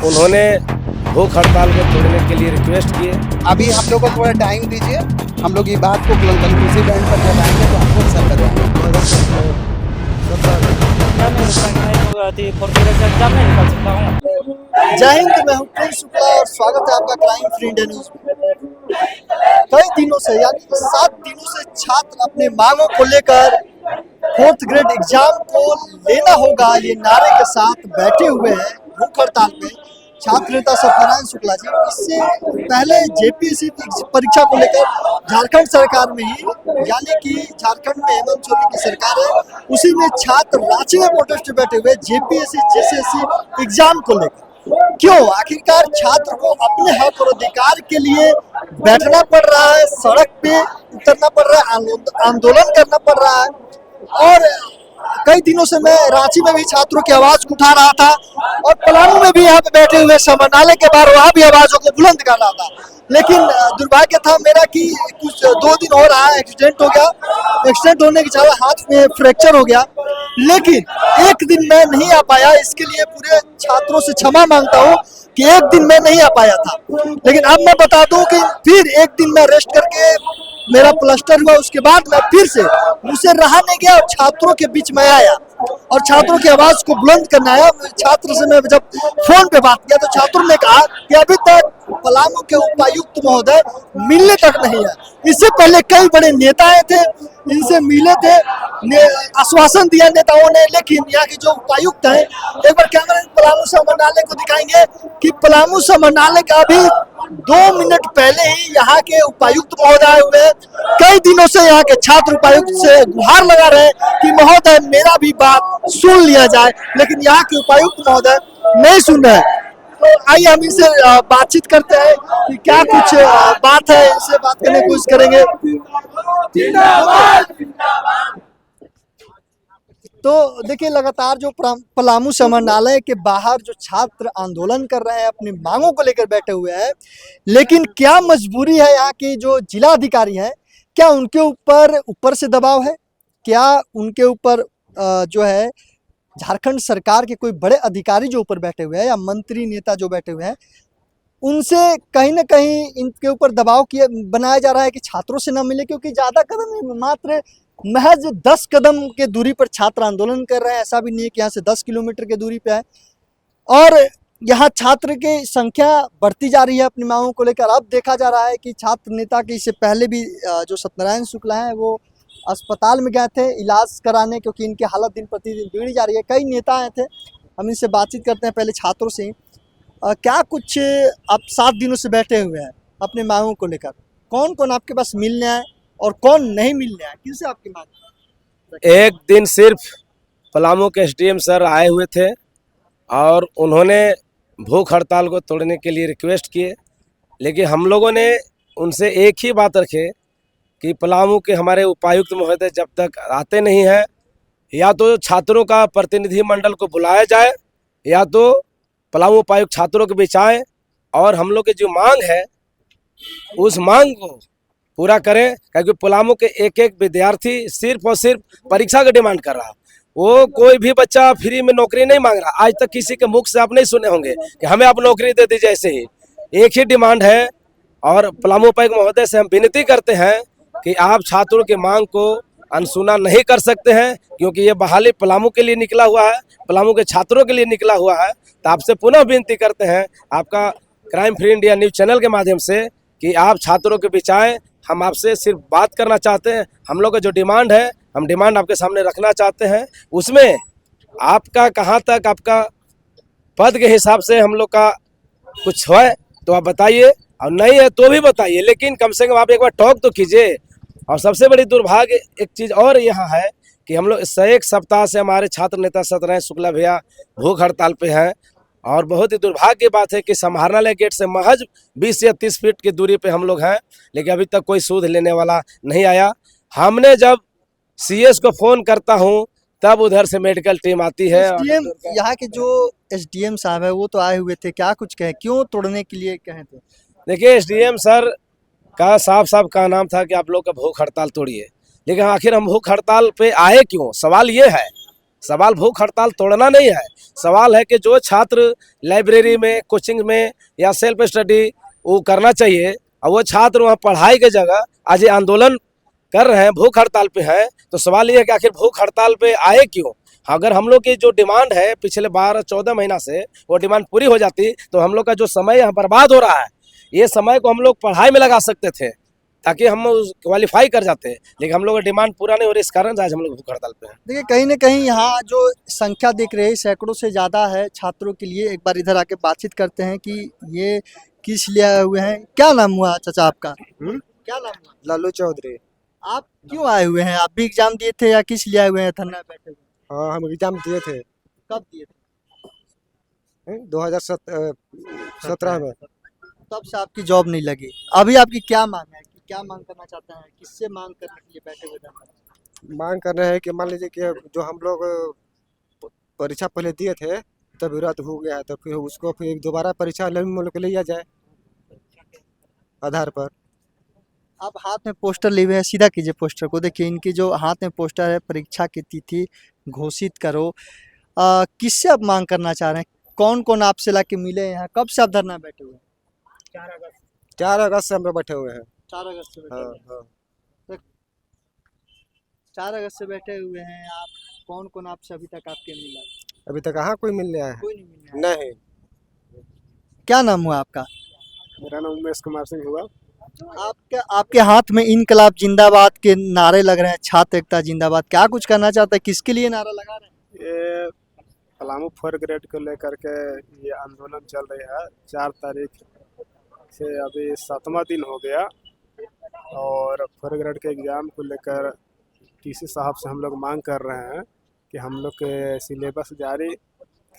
उन्होंने भूख हड़ताल को तोड़ने के लिए रिक्वेस्ट किए। अभी हम लोग को थोड़ा टाइम दीजिए, हम लोग ये बात को प्रेसिडेंट पर जब आएंगे तो आपको सर जय हिंद, मैं हूं प्रिंस शुक्ला और स्वागत है आपका क्राइम फ्री इंडिया न्यूज में। कई दिनों से यानी 7 दिनों से छात्र अपने मांगों को लेकर 4th ग्रेड एग्जाम को लेना होगा ये नारे के साथ बैठे हुए हैं भूख हड़ताल पे। छात्र नेता सत्यनारायण शुक्ला जी, इससे पहले जेपीएससी परीक्षा को लेकर झारखंड सरकार में ही यानी कि झारखंड में हेमंत सोरेन की सरकार है, उसी में छात्र रांची में प्रोटेस्ट बैठे हुए जेपीएससी जेसीएससी एग्जाम को लेकर। क्यों आखिरकार छात्र को अपने हक और अधिकार के लिए बैठना पड़ रहा है, सड़क पे उतरना पड़ रहा है, आंदोलन करना पड़ रहा है। और कई दिनों से मैं रांची में भी छात्रों की आवाज उठा रहा था और पलामू में भी यहाँ पे बैठे हुए समाहरणालय के बाहर वहाँ भी आवाजों को बुलंद कर रहा था। लेकिन दुर्भाग्य था मेरा कि कुछ 2 दिन हो रहा है, एक्सीडेंट हो गया। एक्सीडेंट होने के कारण हाथ में फ्रैक्चर हो गया, लेकिन एक दिन मैं नहीं आ पाया। इसके लिए पूरे छात्रों से क्षमा मांगता हूँ कि एक दिन मैं नहीं आ पाया था। लेकिन अब मैं बता दूं कि फिर एक दिन मैं रेस्ट करके मेरा प्लास्टर हुआ, उसके बाद मैं फिर से उसे रहा नहीं गया और छात्रों के बीच में आया और छात्रों की आवाज को बुलंद करना आया। छात्र से मैं जब फोन पे बात किया तो छात्रों ने कहा कि अभी तक पलामू के उपायुक्त महोदय मिलने तक नहीं है। इससे पहले कई बड़े नेता आए थे, इनसे मिले थे, आश्वासन दिया नेताओं ने, लेकिन यहाँ के जो उपायुक्त हैं, एक बार कैमरा पलामू समाहरणालय को दिखाएंगे कि पलामू समाहरणालय का अभी 2 मिनट पहले ही यहाँ के उपायुक्त महोदय आए हुए। कई दिनों से यहाँ के छात्र उपायुक्त से गुहार लगा रहे हैं कि महोदय मेरा भी बात सुन लिया जाए, लेकिन यहाँ के उपायुक्त महोदय नहीं सुन रहे। तो आइए हम इनसे बातचीत करते हैं कि क्या कुछ बात है, इनसे बात करने की कोशिश करेंगे। तो देखिए, लगातार जो पलामू समाहरणालय के बाहर जो छात्र आंदोलन कर रहे हैं, अपनी मांगों को लेकर बैठे हुए हैं, लेकिन क्या मजबूरी है यहाँ के जो जिला अधिकारी हैं, क्या उनके ऊपर से दबाव है? क्या उनके ऊपर जो है झारखंड सरकार के कोई बड़े अधिकारी जो ऊपर बैठे हुए हैं या मंत्री नेता जो बैठे हुए हैं, उनसे कहीं ना कहीं इनके ऊपर दबाव बनाया जा रहा है कि छात्रों से न मिले? क्योंकि ज़्यादा कदम नहीं, मात्र महज 10 कदम के दूरी पर छात्र आंदोलन कर रहे हैं। ऐसा भी नहीं है कि यहाँ से 10 किलोमीटर की दूरी पे है। और यहाँ छात्र की संख्या बढ़ती जा रही है अपनी मांगों को लेकर। अब देखा जा रहा है कि छात्र नेता की इससे पहले भी जो सत्यनारायण शुक्ला हैं वो अस्पताल में गए थे इलाज कराने, क्योंकि इनकी हालत दिन प्रतिदिन बिगड़ी जा रही है। कई नेता आए थे, हम इनसे बातचीत करते हैं पहले छात्रों से। क्या कुछ आप 7 दिनों से बैठे हुए हैं अपने मांगों को लेकर? कौन कौन आपके पास मिलने आए और कौन नहीं मिलने आए? किनसे आपकी मांग? एक दिन सिर्फ पलामू के एसडीएम सर आए हुए थे और उन्होंने भूख हड़ताल को तोड़ने के लिए रिक्वेस्ट किए, लेकिन हम लोगों ने उनसे एक ही बात रखे कि पलामू के हमारे उपायुक्त महोदय जब तक आते नहीं हैं, या तो छात्रों का प्रतिनिधि मंडल को बुलाया जाए या तो पलामू उपायुक्त छात्रों के बीच आए और हम लोग की जो मांग है उस मांग को पूरा करें। क्योंकि पलामू के एक एक विद्यार्थी सिर्फ और सिर्फ परीक्षा का डिमांड कर रहा है। वो कोई भी बच्चा फ्री में नौकरी नहीं मांग रहा। आज तक किसी के मुख से आप नहीं सुने होंगे कि हमें आप नौकरी दे दीजिए। ऐसे ही एक ही डिमांड है और पलामू उपायुक्त महोदय से हम विनती करते हैं कि आप छात्रों की मांग को अनसुना नहीं कर सकते हैं, क्योंकि ये बहाली पलामू के लिए निकला हुआ है, पलामू के छात्रों के लिए निकला हुआ है। तो आपसे पुनः विनती करते हैं आपका crime free India news channel के माध्यम से कि आप छात्रों के बीच आएँ। हम आपसे सिर्फ बात करना चाहते हैं। हम लोग का जो डिमांड है, हम डिमांड आपके सामने रखना चाहते हैं। उसमें आपका कहाँ तक आपका पद के हिसाब से हम लोग का कुछ है तो आप बताइए, और नहीं है तो भी बताइए, लेकिन कम से कम आप एक बार टॉक तो कीजिए। और सबसे बड़ी दुर्भाग्य एक चीज़ और यहाँ है कि हम लोग इस 1 सप्ताह से हमारे छात्र नेता सत्यनारायण शुक्ला भैया भूख हड़ताल पे हैं। और बहुत ही दुर्भाग्य की बात है कि समाहरणालय गेट से महज 20 या 30 फीट की दूरी पे हम लोग हैं, लेकिन अभी तक कोई सूद लेने वाला नहीं आया। हमने जब सीएस को फ़ोन करता हूं तब उधर से मेडिकल टीम आती है। एसडीएम यहाँ के जो एसडीएम साहब है वो तो आए हुए थे, क्या कुछ कहे, क्यों तोड़ने के लिए कहे थे? देखिए, एसडीएम सर का साफ का नाम था कि आप लोग का भूख हड़ताल तोड़िए, लेकिन आखिर हम भूख हड़ताल पे आए क्यों? सवाल ये है, सवाल भूख हड़ताल तोड़ना नहीं है, सवाल है कि जो छात्र लाइब्रेरी में, कोचिंग में या सेल्फ स्टडी वो करना चाहिए, और वो छात्र वहाँ पढ़ाई की जगह आज ये आंदोलन कर रहे हैं, भूख हड़ताल पे है, तो सवाल ये है कि आखिर भूख हड़ताल पे आए क्यों। अगर हम लोग की जो डिमांड है पिछले 12-14 महीना से वो डिमांड पूरी हो जाती तो हम लोग का जो समय यहाँ बर्बाद हो रहा है, ये समय को हम लोग पढ़ाई में लगा सकते थे ताकि हम क्वालिफाई कर जाते, लेकिन हम लोग का डिमांड पूरा नहीं हो रहा, इस कारण से आज हम लोग भूख हड़ताल पे हैं। देखिए कहीं ना कहीं यहाँ जो संख्या दिख रही है सैकड़ों से ज़्यादा है छात्रों के लिए। एक बार इधर आके बातचीत करते हैं कि ये किस लिए आए हुए हैं। क्या नाम हुआ चाचा आपका? क्या नाम हुआ? लालू चौधरी। आप क्यों आए हुए हैं? आप भी एग्जाम दिए थे या किस लिए आए हुए हैं धरना बैठे हुए? हाँ, हम एग्जाम दिए थे कब दिए थे? 2017 में। तब से आपकी जॉब नहीं लगी। अभी आपकी क्या मांग है कि क्या मांग करना चाहते हैं? किससे मांग करने के लिए बैठे हुए धरना? मांग कर रहे हैं कि मान लीजिए कि जो हम लोग परीक्षा पहले दिए थे तब रद्द हो गया है, तो फिर उसको फिर दोबारा परीक्षा लेने के लिया जाए आधार पर। आप हाथ में पोस्टर लिए हुए हैं, सीधा कीजिए पोस्टर को। देखिए इनकी जो हाथ में पोस्टर है, परीक्षा की तिथि घोषित करो। किससे आप मांग करना चाह रहे हैं? कौन कौन आपसे लाके मिले यहाँ? कब से आप धरना बैठे हुए हैं? 4 अगस्त से हम लोग बैठे हुए हैं। 4 अगस्त से बैठे हाँ हुए हैं। हाँ। 4 अगस्त से बैठे हुए हैं आप। कौन कौन आपसे अभी तक आपके मिला? अभी तक कहाँ कोई मिलने आया है? कोई नहीं मिला है। नहीं। क्या नाम हुआ आपका? मेरा नाम उमेश कुमार सिंह हुआ। आपके हाथ में इनकलाब जिंदाबाद के नारे लग रहे हैं, छात्र एकता जिंदाबाद। क्या कुछ करना चाहते हैं? किसके लिए नारा लगा रहे हैं? ये पलामू 4 ग्रेड को लेकर के ये आंदोलन चल रही है। 4 तारीख से अभी 7वां दिन हो गया, और 4 ग्रेड के एग्ज़ाम को लेकर टीसी साहब से हम लोग मांग कर रहे हैं कि हम लोग के सिलेबस जारी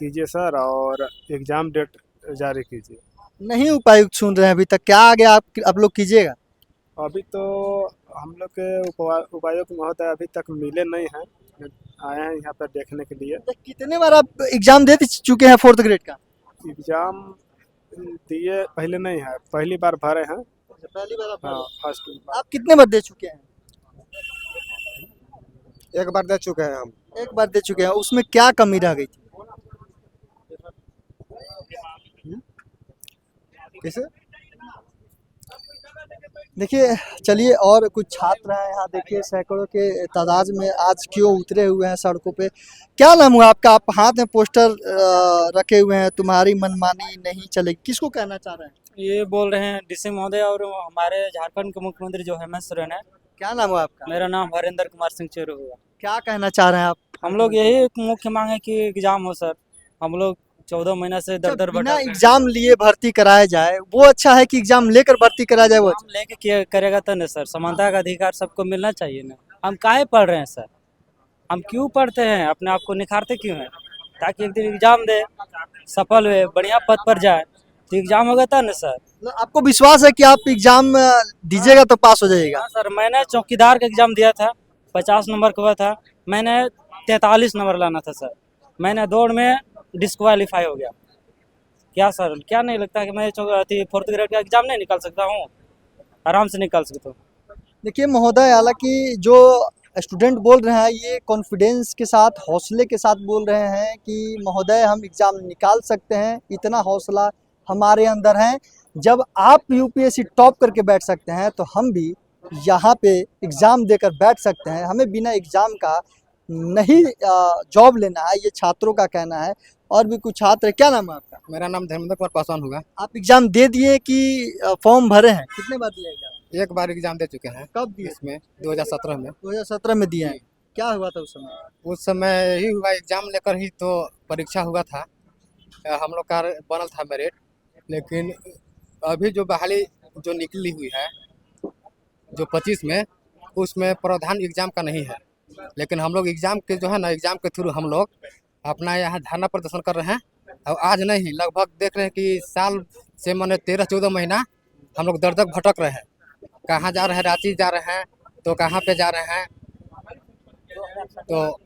कीजिए सर, और एग्ज़ाम डेट जारी कीजिए। नहीं उपायुक्त सुन रहे हैं अभी तक। क्या आगे आप लोग कीजिएगा? अभी तो हम लोग के उपायुक्त महोदय अभी तक मिले नहीं हैं, आए हैं यहाँ पर देखने के लिए। तो कितने बार आप एग्जाम दे चुके हैं 4th ग्रेड का? एग्ज़ाम दिए पहले नहीं है, पहली बार भरे हैं। पहली बार आप हाँ, फर्स्ट बार। आप कितने बार दे चुके हैं? 1 बार दे चुके हैं हम। एक बार दे चुके हैं। उसमें क्या कमी रह गई थी? किसे? देखिए चलिए, और कुछ छात्र हैं यहाँ। देखिए सैकड़ों के तादाद में आज क्यों उतरे हुए हैं सड़कों पे। क्या नाम हुआ आपका? आप हाथ में पोस्टर रखे हुए हैं, तुम्हारी मनमानी नहीं चलेगी। किसको कहना चाह रहे हैं? ये बोल रहे हैं डीसी महोदय और हमारे झारखंड के मुख्यमंत्री जो हेमंत सोरेन है। क्या नाम हुआ आपका? मेरा नाम हरेंद्र कुमार सिंह चेरू हुआ। क्या कहना चाह रहे हैं आप? हम लोग यही एक मुख्य मांग है कि एग्जाम हो सर। हम लोग 14 महीना से दर दर बिना एग्जाम लिए भर्ती कराया जाए वो अच्छा है कि एग्जाम लेकर भर्ती कराया जाए वो अच्छा? लेके करेगा तो नहीं सर। समानता का अधिकार सबको मिलना चाहिए ना। हम काहे पढ़ रहे हैं सर? हम क्यों पढ़ते हैं? अपने आप को निखारते क्यों हैं? ताकि एक दिन एग्जाम दे, सफल हुए, बढ़िया पद पर जाए, तो एग्जाम होगा था ना सर। मतलब आपको विश्वास है कि आप एग्जाम दीजिएगा तो पास हो जाइएगा? हाँ सर, मैंने चौकीदार का एग्जाम दिया था, 50 नंबर का हुआ था। मैंने 43 नंबर लाना था सर। मैंने दौड़ में डिस्क्वालीफाई हो गया। क्या सर, क्या नहीं लगता कि मैं 4th ग्रेड का एग्जाम नहीं निकाल सकता हूँ? आराम से निकाल सकता हूँ। देखिए महोदय, हालांकि जो स्टूडेंट बोल रहे हैं ये कॉन्फिडेंस के साथ, हौसले के साथ बोल रहे हैं कि महोदय हम एग्ज़ाम निकाल सकते हैं, इतना हौसला हमारे अंदर है। जब आप यूपीएससी टॉप करके बैठ सकते हैं तो हम भी यहाँ पे एग्ज़ाम देकर बैठ सकते हैं। हमें बिना एग्ज़ाम का नहीं जॉब लेना है, ये छात्रों का कहना है। और भी कुछ छात्र। क्या नाम है आपका? मेरा नाम धर्मेंद्र कुमार पासवान होगा। आप एग्ज़ाम दे दिए कि फॉर्म भरे हैं? कितने बार दिया एग्जाम? 1 बार एग्जाम दे चुके हैं। कब दिए? इसमें 2017 में। 2017 में दिए हैं। क्या हुआ था उस समय? उस समय यही हुआ, एग्जाम लेकर ही तो परीक्षा हुआ था। हम लोग का बनल था मेरिट, लेकिन अभी जो बहाली जो निकली हुई है जो 25 में, उसमें प्रावधान एग्जाम का नहीं है। लेकिन हम लोग एग्जाम के जो है ना, एग्जाम के थ्रू हम लोग अपना यहाँ धरना प्रदर्शन कर रहे हैं। और आज नहीं, लगभग देख रहे हैं कि साल से मैंने 13-14 महीना हम लोग दर दर भटक रहे हैं। कहाँ जा रहे हैं? रांची जा रहे हैं, तो कहाँ पे जा रहे हैं। तो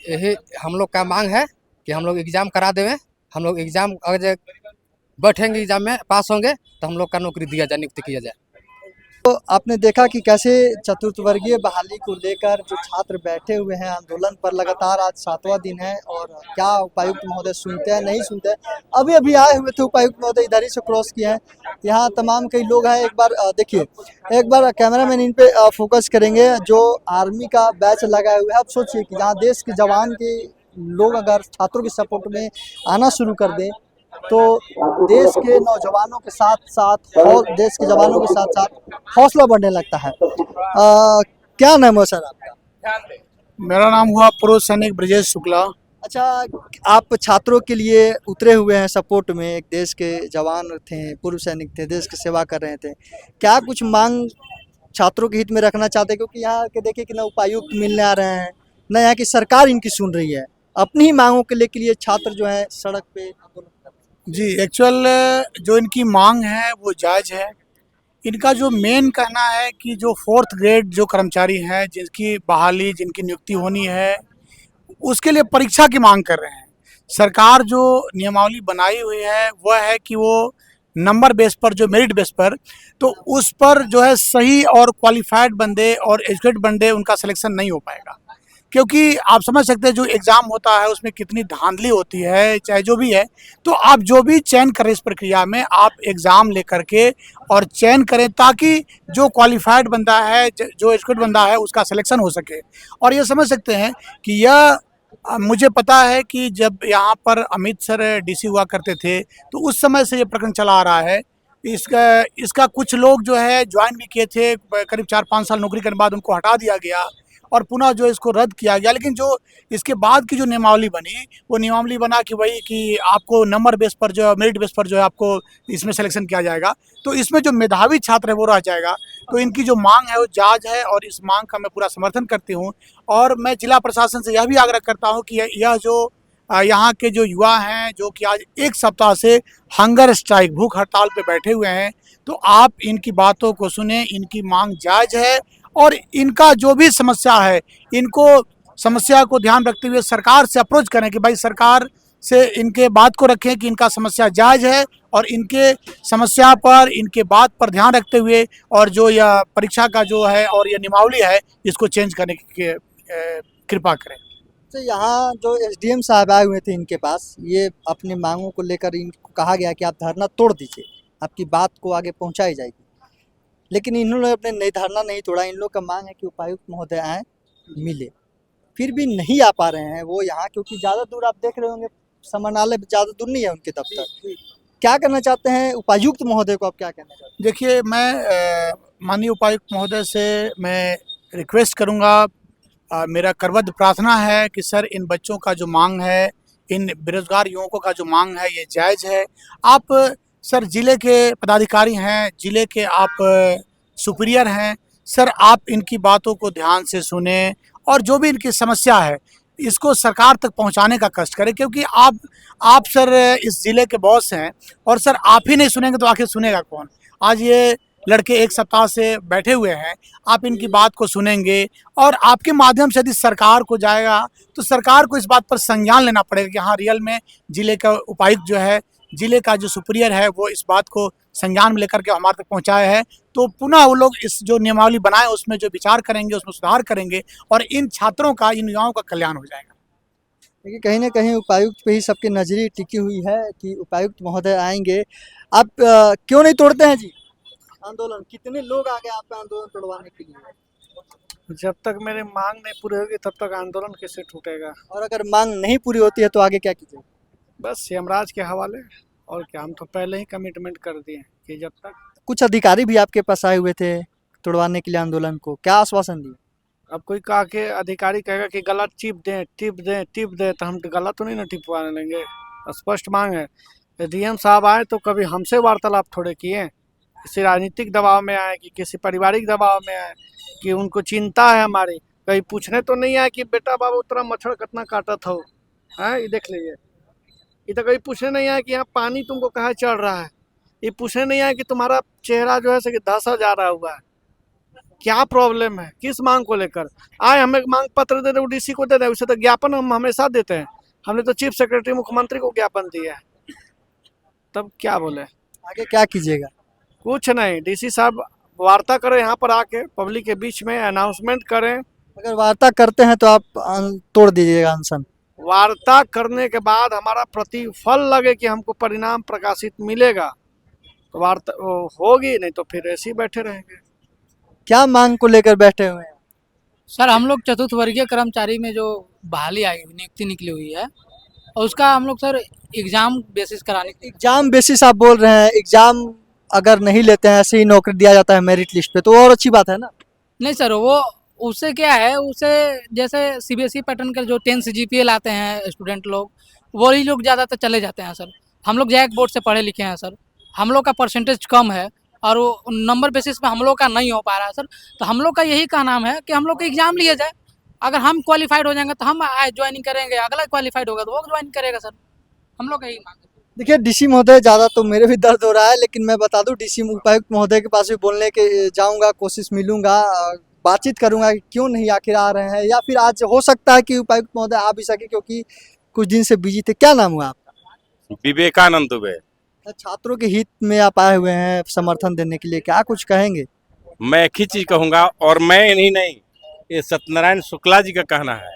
यही हम लोग का मांग है कि हम लोग एग्ज़ाम करा देवें। हम लोग एग्ज़ाम अगर बैठेंगे, एग्ज़ाम में पास होंगे तो हम लोग का नौकरी दिया जाए, नियुक्ति किया जाए। तो आपने देखा कि कैसे चतुर्थवर्गीय बहाली को लेकर जो छात्र बैठे हुए हैं आंदोलन पर, लगातार आज 7वां दिन है और क्या उपायुक्त महोदय सुनते हैं नहीं सुनते हैं। अभी अभी आए हुए थे उपायुक्त महोदय, इधर ही से क्रॉस किए हैं। यहाँ तमाम कई लोग हैं। एक बार देखिए, एक बार कैमरामैन इन पे फोकस करेंगे। जो आर्मी का बैच लगाए हुए है, अब सोचिए कि जहाँ देश के जवान के लोग अगर छात्रों के सपोर्ट में आना शुरू कर दें तो देश के नौजवानों के साथ साथ देश के जवानों के साथ साथ हौसला बढ़ने लगता है। क्या नाम है सर आपका? मेरा नाम हुआ पूर्व सैनिक ब्रजेश शुक्ला। अच्छा, आप छात्रों के लिए उतरे हुए हैं सपोर्ट में, एक देश के जवान थे, पूर्व सैनिक थे, देश की सेवा कर रहे थे। क्या कुछ मांग छात्रों के हित में रखना चाहते हैं? क्योंकि यहाँ के देखिए कि न उपायुक्त मिलने आ रहे हैं, न यहाँ की सरकार इनकी सुन रही है। अपनी ही मांगों के लिए छात्र जो है सड़क पे आंदोलन कर रहे हैं। जी, एक्चुअल जो इनकी मांग है वो जायज़ है। इनका जो मेन कहना है कि जो 4th ग्रेड जो कर्मचारी हैं जिनकी बहाली, जिनकी नियुक्ति होनी है, उसके लिए परीक्षा की मांग कर रहे हैं। सरकार जो नियमावली बनाई हुई है वह है कि वो नंबर बेस पर, जो मेरिट बेस पर, तो उस पर जो है सही और क्वालिफाइड बंदे और एजुकेटेड बंदे उनका सिलेक्शन नहीं हो पाएगा। क्योंकि आप समझ सकते हैं जो एग्ज़ाम होता है उसमें कितनी धांधली होती है, चाहे जो भी है। तो आप जो भी चयन करें इस प्रक्रिया में, आप एग्ज़ाम लेकर के और चयन करें ताकि जो क्वालिफाइड बंदा है, जो एजुकेटेड बंदा है, उसका सिलेक्शन हो सके। और ये समझ सकते हैं कि यह मुझे पता है कि जब यहाँ पर अमित सर डीसी हुआ करते थे तो उस समय से ये प्रकरण चला आ रहा है। इसका कुछ लोग जो है ज्वाइन भी किए थे, करीब 4-5 साल नौकरी करने बाद उनको हटा दिया गया और पुनः जो इसको रद्द किया गया। लेकिन जो इसके बाद की जो नियमावली बनी, वो नियमावली बना कि वही कि आपको नंबर बेस पर जो है, मेरिट बेस पर जो है आपको इसमें सिलेक्शन किया जाएगा। तो इसमें जो मेधावी छात्र है वो रह जाएगा। तो इनकी जो मांग है वो जायज़ है और इस मांग का मैं पूरा समर्थन करती हूँ। और मैं जिला प्रशासन से यह भी आग्रह करता हूँ कि यह जो यहाँ के जो युवा हैं जो कि आज 1 सप्ताह से हंगर स्ट्राइक, भूख हड़ताल पे बैठे हुए हैं, तो आप इनकी बातों को सुने। इनकी मांग जायज़ है और इनका जो भी समस्या है, इनको समस्या को ध्यान रखते हुए सरकार से अप्रोच करें कि भाई सरकार से इनके बात को रखें कि इनका समस्या जायज़ है और इनके समस्या पर, इनके बात पर ध्यान रखते हुए और जो यह परीक्षा का जो है और यह नियमावली है इसको चेंज करने की कृपा करें। तो यहाँ जो एसडीएम साहब आए हुए थे इनके पास, ये अपनी मांगों को लेकर इनको कहा गया कि आप धरना तोड़ दीजिए, आपकी बात को आगे पहुँचाई जाएगी। लेकिन इन्होंने अपने नई धरना नहीं तोड़ा। इन लोग का मांग है कि उपायुक्त महोदय आए, मिले, फिर भी नहीं आ पा रहे हैं वो यहाँ, क्योंकि ज़्यादा दूर आप देख रहे होंगे, समाहरणालय ज़्यादा दूर नहीं है उनके दफ्तर। क्या करना चाहते हैं उपायुक्त महोदय को, आप क्या कहना चाहते हैं? देखिए, मैं माननीय उपायुक्त महोदय से मैं रिक्वेस्ट करूँगा, मेरा करबद्ध प्रार्थना है कि सर इन बच्चों का जो मांग है, इन बेरोजगार युवकों का जो मांग है, ये जायज़ है। आप सर ज़िले के पदाधिकारी हैं, ज़िले के आप सुपीरियर हैं, सर आप इनकी बातों को ध्यान से सुने और जो भी इनकी समस्या है इसको सरकार तक पहुंचाने का कष्ट करें। क्योंकि आप सर इस ज़िले के बॉस हैं और सर आप ही नहीं सुनेंगे तो आखिर सुनेगा कौन। आज ये लड़के 1 सप्ताह से बैठे हुए हैं, आप इनकी बात को सुनेंगे और आपके माध्यम से यदि सरकार को जाएगा तो सरकार को इस बात पर संज्ञान लेना पड़ेगा कि हाँ, रियल में ज़िले का उपायुक्त जो है, ज़िले का जो सुपीरियर है, वो इस बात को संज्ञान में लेकर के हमारे तक पहुंचाया है। तो पुनः वो लोग इस जो नियमावली बनाए उसमें जो विचार करेंगे, उसमें सुधार करेंगे और इन छात्रों का, इन युवाओं का कल्याण हो जाएगा। देखिए, कहीं ना कहीं उपायुक्त पे ही सबकी नजरी टिकी हुई है कि उपायुक्त महोदय आएंगे। आप क्यों नहीं तोड़ते हैं जी आंदोलन? कितने लोग आ गए आप पे आंदोलन तोड़वाने के लिए? जब तक मेरी मांग नहीं पूरी होगी तब तक आंदोलन कैसे टूटेगा। और अगर मांग नहीं पूरी होती है तो आगे क्या कीजिएगा? बस यमराज के हवाले। और क्या, हम तो पहले ही कमिटमेंट कर दिए कि जब तक। कुछ अधिकारी भी आपके पास आए हुए थे तोड़वाने के लिए आंदोलन को, क्या आश्वासन दिए? अब कोई कहा के अधिकारी कहेगा कि गला टिप दें तो हम गला तो नहीं ना टिपवा लेंगे। स्पष्ट मांग है। डीएम साहब आए तो कभी हमसे वार्तालाप थोड़े किए, किसी राजनीतिक दबाव में आए कि किसी पारिवारिक दबाव में आए कि उनको चिंता है हमारी। कहीं पूछने तो नहीं आए कि बेटा बाबू तेरा मच्छर कितना काटा था, है ये देख लीजिए। ये तो कहीं पूछने नहीं आया कि यहाँ पानी तुमको कहाँ चढ़ रहा है। ये पूछने नहीं आया कि तुम्हारा चेहरा जो है धंसा जा रहा हुआ है, क्या प्रॉब्लम है, किस मांग को लेकर आए। हमें मांग पत्र दे दे, डीसी को दे दे, उसे तो ज्ञापन हम हमेशा देते हैं। हमने तो चीफ सेक्रेटरी मुख्यमंत्री को ज्ञापन दिया है। तब क्या बोले, आगे क्या कीजिएगा? कुछ नहीं। डीसी साहब वार्ता करें यहाँ पर आके पब्लिक के बीच में, अनाउंसमेंट करें। अगर वार्ता करते हैं तो आप तोड़ दीजिएगा अनशन। वार्ता करने के बाद हमारा प्रतिफल लगे कि हमको परिणाम प्रकाशित मिलेगा तो वार्ता होगी, नहीं तो फिर ऐसे ही बैठे रहेंगे। क्या मांग को लेकर बैठे हुए हैं? सर हम लोग चतुर्थ वर्गीय कर्मचारी में जो बहाली आई हुई नियुक्ति निकली हुई है और उसका हम लोग सर एग्जाम बेसिस कराने के एग्जाम बेसिस आप बोल रहे हैं, एग्जाम अगर नहीं लेते हैं ऐसे ही नौकरी दिया जाता है मेरिट लिस्ट पे, तो और अच्छी बात है ना। नहीं सर, वो उससे क्या है, उससे जैसे सीबीएसई पैटर्न का जो 10 जीपीए लाते हैं स्टूडेंट लोग, वही लोग ज़्यादातर चले जाते हैं सर। हम लोग जैक बोर्ड से पढ़े लिखे हैं सर, हम लोग का परसेंटेज कम है और वो नंबर बेसिस पे हम लोग का नहीं हो पा रहा है सर। तो हम लोग का यही का नाम है कि हम लोग का एग्जाम लिया जाए, अगर हम क्वालिफाइड हो जाएंगे तो हम ज्वाइनिंग करेंगे, अगला क्वालिफाइड होगा तो वो ज्वाइन करेगा सर। हम लोग का यही मांग है। देखिए डीसी महोदय, ज़्यादा तो मेरे भी दर्द हो रहा है, लेकिन मैं बता दूं डीसी उपायुक्त महोदय के पास भी बोलने के जाऊंगा, कोशिश मिलूंगा, बातचीत करूंगा कि क्यों नहीं आखिर आ रहे हैं, या फिर आज हो सकता है कि उपायुक्त महोदय आ भी सके क्योंकि कुछ दिन से बिजी थे। क्या नाम हुआ आपका? विवेकानंद दुबे। छात्रों के हित में आप आए हुए हैं समर्थन देने के लिए, क्या कुछ कहेंगे? मैं एक ही चीज कहूंगा, और मैं नहीं, ये सत्यनारायण शुक्ला जी का कहना है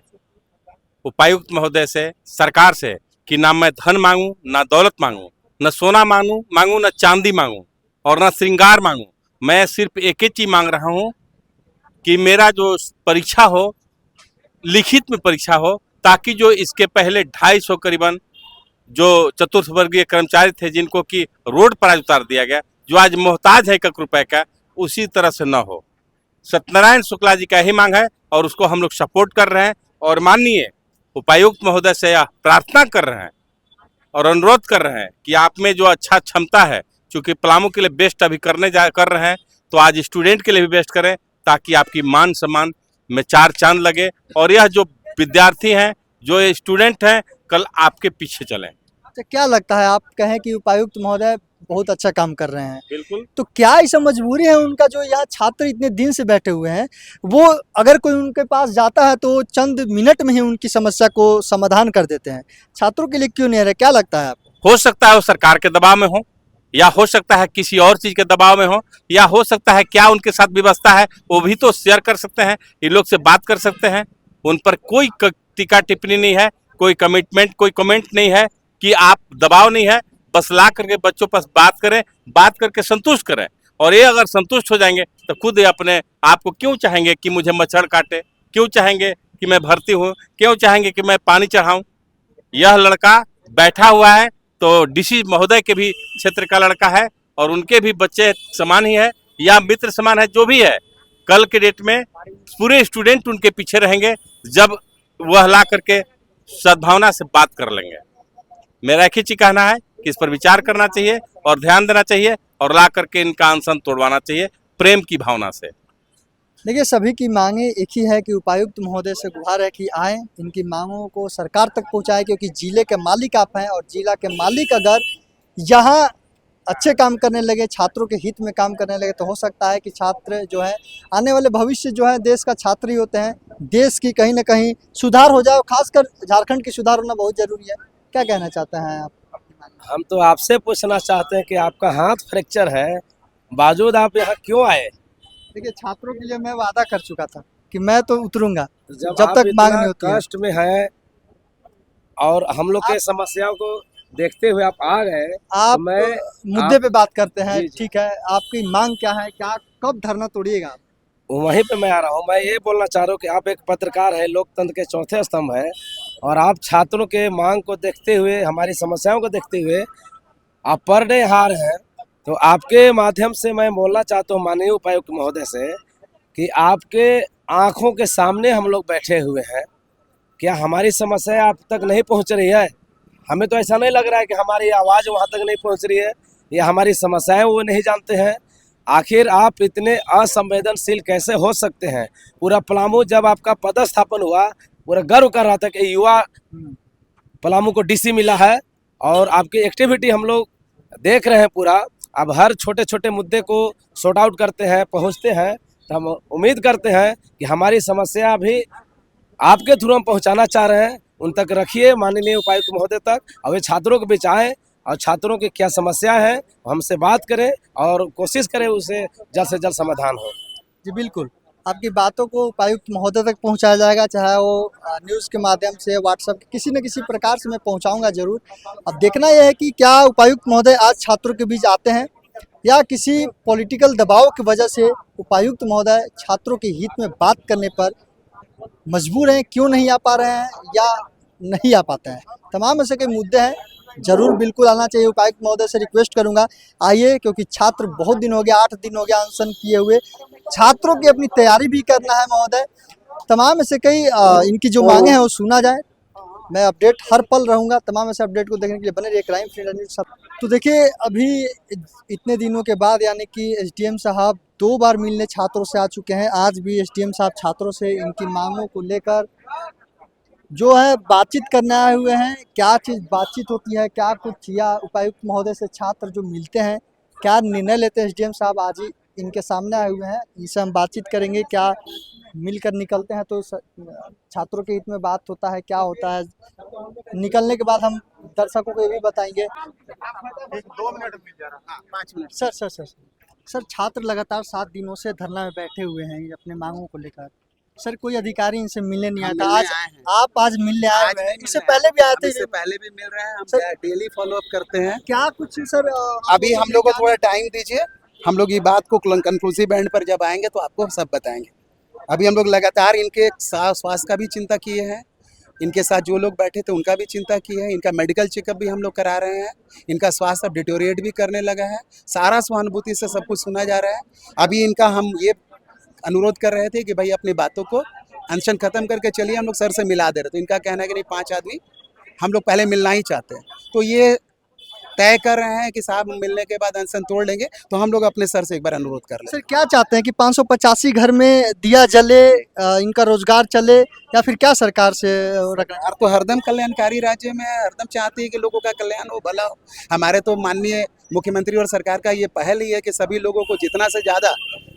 उपायुक्त महोदय से, सरकार से, कि ना मैं धन मांगू, ना दौलत मांगू, न सोना मांगू, न चांदी मांगू और न श्रृंगार मांगू। मैं सिर्फ एक ही चीज मांग रहा हूँ कि मेरा जो परीक्षा हो, लिखित में परीक्षा हो, ताकि जो इसके पहले 250 करीबन जो चतुर्थ वर्गीय कर्मचारी थे जिनको कि रोड पर आज उतार दिया गया, जो आज मोहताज है 1 रुपए का, उसी तरह से न हो। सत्यनारायण शुक्ला जी का यही मांग है और उसको हम लोग सपोर्ट कर रहे हैं। और माननीय उपायुक्त महोदय से यह प्रार्थना कर रहे हैं और अनुरोध कर रहे हैं कि आप में जो अच्छा क्षमता है, चूंकि पलामू के लिए बेस्ट अभी कर रहे हैं, तो आज स्टूडेंट के लिए भी बेस्ट करें, ताकि आपकी मान सम्मान में 4 चांद लगे और यह जो विद्यार्थी हैं, जो ये स्टूडेंट हैं, कल आपके पीछे चलें। तो क्या लगता है, आप कहें कि उपायुक्त महोदय बहुत अच्छा काम कर रहे हैं, बिल्कुल। तो क्या ऐसा मजबूरी है उनका, जो यहाँ छात्र इतने दिन से बैठे हुए हैं, वो अगर कोई उनके पास जाता है तो चंद मिनट में ही उनकी समस्या को समाधान कर देते हैं, छात्रों के लिए क्यों नहीं रहे? क्या लगता है आपको? हो सकता है वो सरकार के दबाव में हो, या हो सकता है किसी और चीज के दबाव में हो, या हो सकता है क्या उनके साथ व्यवस्था है वो भी तो शेयर कर सकते हैं, इन लोग से बात कर सकते हैं। उन पर कोई टीका टिप्पणी नहीं है, कोई कमिटमेंट, कोई कमेंट नहीं है कि आप दबाव नहीं है, बस ला करके बच्चों पास बात करें, बात करके संतुष्ट करें। और ये अगर संतुष्ट हो जाएंगे तो खुद अपने आप को क्यों चाहेंगे कि मुझे मच्छर काटे, क्यों चाहेंगे कि मैं भर्ती हूँ, क्यों चाहेंगे कि मैं पानी चढ़ाऊं। यह लड़का बैठा हुआ है तो डीसी महोदय के भी क्षेत्र का लड़का है और उनके भी बच्चे समान ही है या मित्र समान है, जो भी है, कल के डेट में पूरे स्टूडेंट उनके पीछे रहेंगे जब वह ला करके सद्भावना से बात कर लेंगे। मेरा एक ही चीज कहना है कि इस पर विचार करना चाहिए और ध्यान देना चाहिए और ला करके इनका अनशन तोड़वाना चाहिए प्रेम की भावना से। देखिए सभी की मांगे एक ही है कि उपायुक्त महोदय से गुहार है कि आए, इनकी मांगों को सरकार तक पहुंचाए, क्योंकि जिले के मालिक आप हैं और जिला के मालिक अगर यहाँ अच्छे काम करने लगे, छात्रों के हित में काम करने लगे, तो हो सकता है कि छात्र जो है आने वाले भविष्य जो है देश का छात्र ही होते हैं, देश की कहीं ना कहीं सुधार हो जाए, खासकर झारखंड की सुधार होना बहुत जरूरी है। क्या कहना चाहते हैं आप? हम तो आपसे पूछना चाहते हैं कि आपका हाथ फ्रैक्चर है, बावजूद आप यहाँ क्यों आए? देखिए छात्रों के लिए मैं वादा कर चुका था कि मैं तो उतरूंगा जब आप तक मांग इतना नहीं होती है। कष्ट में है और हम लोग के समस्याओं को देखते हुए आप आ गए, आप तो मैं मुद्दे पे बात करते हैं, जी, जी। ठीक है, आपकी मांग क्या है, क्या कब धरना तोड़िएगा आप? वहीं पे मैं आ रहा हूँ। मैं ये बोलना चाह रहा हूँ कि आप एक पत्रकार है, लोकतंत्र के चौथे स्तंभ है, और आप छात्रों के मांग को देखते हुए, हमारी समस्याओं को देखते हुए आप पर डे हार हैं। तो आपके माध्यम से मैं बोलना चाहता हूँ माननीय उपायुक्त महोदय से कि आपके आंखों के सामने हम लोग बैठे हुए हैं, क्या हमारी समस्या आप तक नहीं पहुँच रही है? हमें तो ऐसा नहीं लग रहा है कि हमारी आवाज़ वहाँ तक नहीं पहुँच रही है या हमारी समस्याएं वो नहीं जानते हैं। आखिर आप इतने असंवेदनशील कैसे हो सकते हैं? पूरा पलामू जब आपका पदस्थापन हुआ, पूरा गर्व कर रहा था कि युवा पलामू को डीसी मिला है, और आपकी एक्टिविटी हम लोग देख रहे हैं पूरा। अब हर छोटे छोटे मुद्दे को सॉर्ट आउट करते हैं, पहुंचते हैं, तो हम उम्मीद करते हैं कि हमारी समस्या भी आपके थ्रू हम पहुंचाना चाह रहे हैं, उन तक रखिए माननीय उपायुक्त महोदय तक, और ये छात्रों के बीच आए और छात्रों की क्या समस्या है हमसे बात करें और कोशिश करें उसे जल्द से जल्द समाधान हो। जी बिल्कुल, आपकी बातों को उपायुक्त महोदय तक पहुंचाया जाएगा, चाहे वो न्यूज़ के माध्यम से, व्हाट्सएप के किसी न किसी प्रकार से मैं पहुंचाऊंगा जरूर। अब देखना यह है कि क्या उपायुक्त महोदय आज छात्रों के बीच आते हैं या किसी पॉलिटिकल दबाव की वजह से उपायुक्त महोदय छात्रों के हित में बात करने पर मजबूर हैं, क्यों नहीं आ पा रहे हैं या नहीं आ पाते हैं। तमाम ऐसे कई मुद्दे हैं, जरूर बिल्कुल आना चाहिए। उपायुक्त महोदय से रिक्वेस्ट करूंगा आइए, क्योंकि छात्र बहुत दिन हो गया, 8 दिन हो गया अनशन किए हुए, छात्रों की अपनी तैयारी भी करना है महोदय। तमाम ऐसे कई इनकी जो मांगे हैं वो सुना जाए। मैं अपडेट हर पल रहूंगा, तमाम ऐसे अपडेट को देखने के लिए बने रहिए क्राइम फ्री न्यूज़ के साथ। तो देखिए, अभी इतने दिनों के बाद यानी कि एसडीएम साहब 2 बार मिलने छात्रों से आ चुके हैं। आज भी एसडीएम साहब छात्रों से इनकी मांगों को लेकर जो है बातचीत करने आए हुए हैं। क्या चीज़ बातचीत होती है, क्या कुछ, या उपायुक्त महोदय से छात्र जो मिलते हैं क्या निर्णय लेते हैं, एसडीएम साहब आज ही इनके सामने आए हुए हैं। इनसे हम बातचीत करेंगे, क्या मिलकर निकलते हैं तो छात्रों के हित में बात होता है, क्या होता है। निकलने के बाद हम दर्शकों को ये भी बताएंगे। 2 मिनट मिल जा रहा, 5 मिनट। सर, छात्र लगातार 7 दिनों से धरना में बैठे हुए हैं अपने मांगों को लेकर। सर, कोई अधिकारी इनसे मिलने नहीं आया था, आज आप आज मिलने आए हुए हैं। इससे पहले भी आए थे? इससे पहले भी मिल रहे हैं, हम सर, डेली फॉलो अप करते हैं। क्या कुछ सर अभी हम लोग को थोड़ा टाइम दीजिए, हम लोग ये बात को कंक्लूसिव एंड पर जब आएंगे तो आपको सब बताएंगे। अभी हम लोग लगातार इनके स्वास्थ्य का भी चिंता किए हैं, इनके साथ जो लोग बैठे थे उनका भी चिंता की है, इनका मेडिकल चेकअप भी हम लोग करा रहे हैं, इनका स्वास्थ्य डिटोरिएट भी करने लगा है, सारा सहानुभूति से सब कुछ सुना जा रहा है। अभी इनका हम ये अनुरोध कर रहे थे कि भाई अपनी बातों को अनशन खत्म करके चलिए, हम लोग सर से मिला दे रहे। तो इनका कहना है कि नहीं, 5 आदमी हम लोग पहले मिलना ही चाहते हैं। तो ये तय कर रहे हैं कि साहब मिलने के बाद अनशन तोड़ लेंगे, तो हम लोग अपने सर से एक बार अनुरोध कर रहे हैं। सर, क्या चाहते हैं कि 585 घर में दिया जले, इनका रोजगार चले, या फिर क्या सरकार से सरकार तो हरदम कल्याणकारी राज्य में है, हरदम चाहती है कि लोगों का कल्याण हो, भला हो। हमारे तो माननीय मुख्यमंत्री और सरकार का ये पहल ही है कि सभी लोगों को जितना से ज़्यादा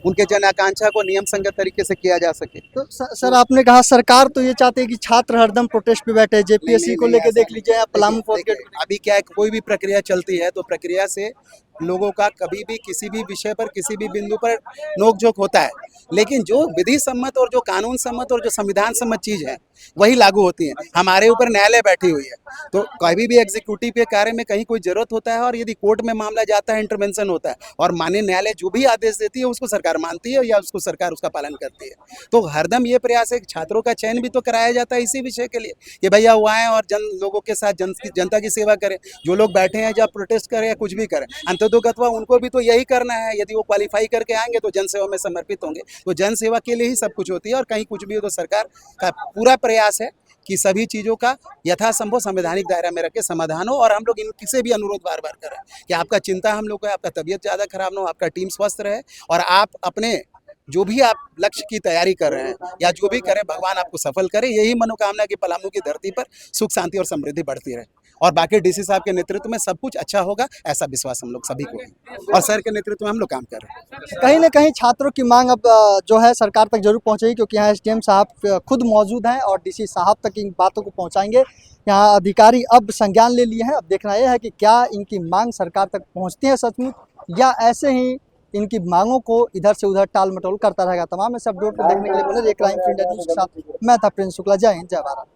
उनके जन आकांक्षा को नियम संगत तरीके से किया जा सके। तो सर, आपने कहा सरकार तो ये चाहती है कि छात्र हरदम प्रोटेस्ट पे बैठे। जेपीएससी को लेकर देख लीजिए, पलामू अभी क्या है, कोई भी प्रक्रिया चलती है तो प्रक्रिया से लोगों का कभी भी किसी भी विषय पर किसी भी बिंदु पर नोकझोंक होता है, लेकिन जो विधि सम्मत और जो कानून सम्मत और जो संविधान सम्मत चीज़ है वही लागू होती है। हमारे ऊपर न्यायालय बैठी हुई है, तो कभी भी एग्जीक्यूटिव के कार्य में कहीं कोई जरूरत होता है और यदि कोर्ट में मामला जाता है, इंटरवेंशन होता है, और माननीय न्यायालय जो भी आदेश देती है उसको सरकार मानती है या उसको सरकार उसका पालन करती है। तो हरदम ये प्रयास है कि छात्रों का चयन भी तो कराया जाता है इसी विषय के लिए कि भैया वो आएँ और लोगों के साथ जनता की सेवा करें। जो लोग बैठे हैं जब प्रोटेस्ट करें या कुछ भी करें, अंततोगत्वा उनको भी तो यही करना है। यदि वो क्वालिफाई करके आएंगे तो जनसेवा में समर्पित होंगे, तो जनसेवा के लिए ही सब कुछ होती है। और कहीं कुछ भी हो तो सरकार का पूरा प्रयास है कि सभी चीज़ों का यथासंभव संवैधानिक दायरा में रख के समाधान हो। और हम लोग इनसे भी अनुरोध बार बार करें कि आपका चिंता हम लोग को है, आपका तबीयत ज़्यादा खराब ना हो, आपका टीम स्वस्थ रहे, और आप अपने जो भी आप लक्ष्य की तैयारी कर रहे हैं या जो भी करें, भगवान आपको सफल करे। यही मनोकामना की पलामू की धरती पर सुख शांति और समृद्धि बढ़ती रहे, और बाकी डीसी साहब के नेतृत्व में सब कुछ अच्छा होगा, ऐसा विश्वास हम लोग सभी को है, और सर के नेतृत्व में हम लोग काम कर रहे हैं। कहीं ना कहीं छात्रों की मांग अब जो है सरकार तक जरूर पहुंचेगी, क्योंकि यहाँ एसडीएम साहब खुद मौजूद हैं और डीसी साहब तक इन बातों को पहुंचाएंगे। यहाँ अधिकारी अब संज्ञान ले लिए हैं। अब देखना यह है कि क्या इनकी मांग सरकार तक पहुंचती है सचमुच, या ऐसे ही इनकी मांगों को इधर से उधर टाल मटोल करता रहेगा। तमाम ऐसे अपडेट को देखने के लिए बने रहिए क्राइम फ्री इंडिया न्यूज़ के साथ। मैं था प्रिंस शुक्ला। जय हिंद, जय भारत।